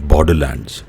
Borderlands.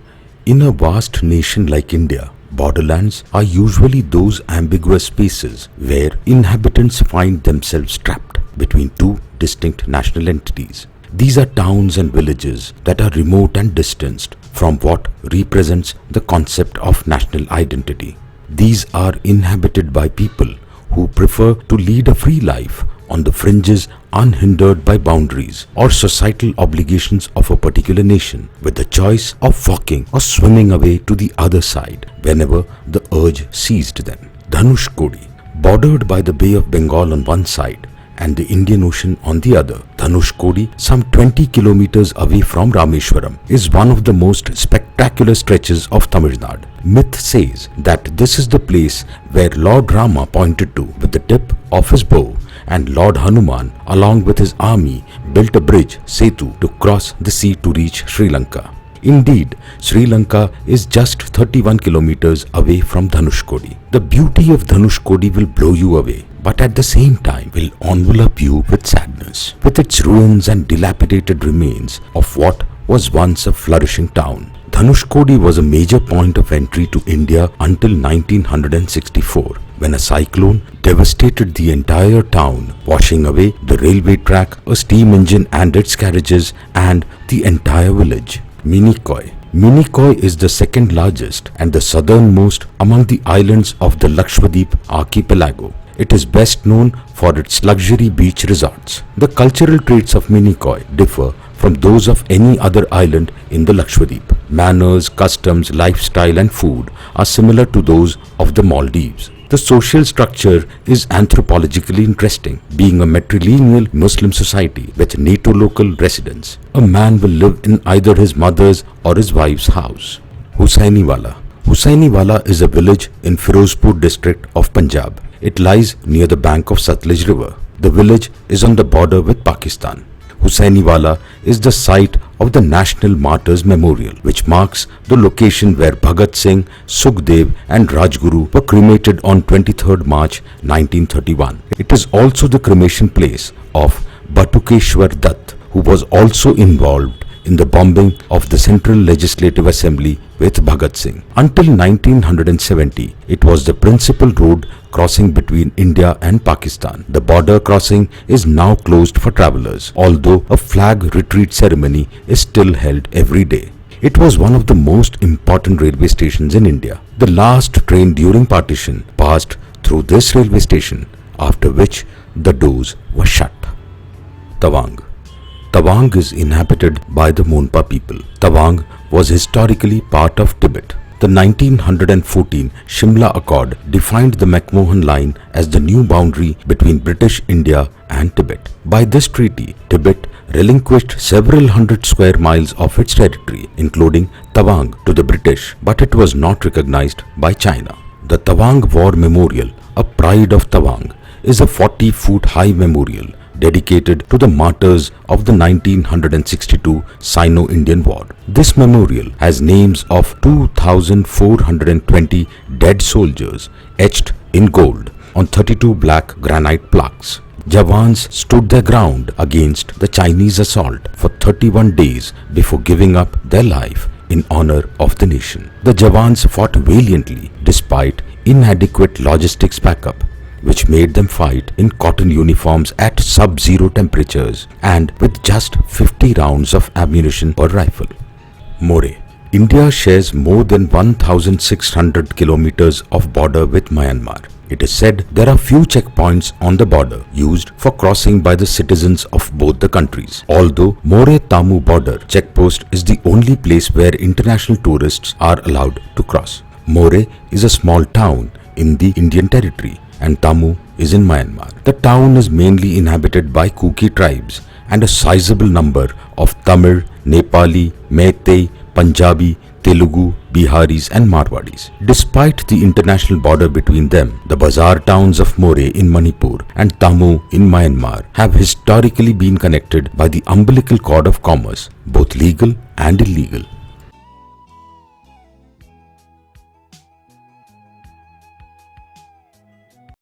In a vast nation like India, borderlands are usually those ambiguous spaces where inhabitants find themselves trapped between two distinct national entities. These are towns and villages that are remote and distanced from what represents the concept of national identity. These are inhabited by people who prefer to lead a free life on the fringes, unhindered by boundaries or societal obligations of a particular nation, with the choice of walking or swimming away to the other side whenever the urge seized them. Dhanushkodi, bordered by the Bay of Bengal on one side and the Indian Ocean on the other. Dhanushkodi, some 20 kilometers away from Rameshwaram, is one of the most spectacular stretches of Tamil Nadu. Myth says that this is the place where Lord Rama pointed to with the tip of his bow, and Lord Hanuman, along with his army, built a bridge, Setu, to cross the sea to reach Sri Lanka. Indeed, Sri Lanka is just 31 kilometers away from Dhanushkodi. The beauty of Dhanushkodi will blow you away, but at the same time will envelop you with sadness, with its ruins and dilapidated remains of what was once a flourishing town. Dhanushkodi was a major point of entry to India until 1964, when a cyclone devastated the entire town, washing away the railway track, a steam engine and its carriages, and the entire village. Minicoy. Minicoy is the second largest and the southernmost among the islands of the Lakshadweep archipelago. It is best known for its luxury beach resorts. The cultural traits of Minicoy differ from those of any other island in the Lakshadweep. Manners, customs, lifestyle and food are similar to those of the Maldives. The social structure is anthropologically interesting, being a matrilineal Muslim society with NATO local residents. A man will live in either his mother's or his wife's house. Husainiwala. Husainiwala is a village in Firozpur district of Punjab. It lies near the bank of Satluj River. The village is on the border with Pakistan. Husainiwala is the site of the National Martyrs Memorial, which marks the location where Bhagat Singh, Sukhdev and Rajguru were cremated on 23rd March 1931. It is also the cremation place of Batukeshwar Dutt, who was also involved in the bombing of the Central Legislative Assembly with Bhagat Singh. Until 1970, it was the principal road crossing between India and Pakistan. The border crossing is now closed for travelers, although a flag retreat ceremony is still held every day. It was one of the most important railway stations in India. The last train during partition passed through this railway station, after which the doors were shut. Tawang. Tawang is inhabited by the Monpa people. Tawang was historically part of Tibet. The 1914 Shimla Accord defined the McMahon Line as the new boundary between British India and Tibet. By this treaty, Tibet relinquished several hundred square miles of its territory, including Tawang, to the British, but it was not recognized by China. The Tawang War Memorial, a pride of Tawang, is a 40-foot high memorial dedicated to the martyrs of the 1962 Sino-Indian War. This memorial has names of 2,420 dead soldiers etched in gold on 32 black granite plaques. Jawans stood their ground against the Chinese assault for 31 days before giving up their life in honor of the nation. The Jawans fought valiantly despite inadequate logistics backup, which made them fight in cotton uniforms at sub-zero temperatures and with just 50 rounds of ammunition per rifle. More. India shares more than 1,600 kilometers of border with Myanmar. It is said there are few checkpoints on the border used for crossing by the citizens of both the countries. Although More-Tamu border checkpost is the only place where international tourists are allowed to cross. More is a small town in the Indian territory, and Tamu is in Myanmar. The town is mainly inhabited by Kuki tribes and a sizable number of Tamil, Nepali, Meitei, Punjabi, Telugu, Biharis and Marwadis. Despite the international border between them, the bazaar towns of More in Manipur and Tamu in Myanmar have historically been connected by the umbilical cord of commerce, both legal and illegal.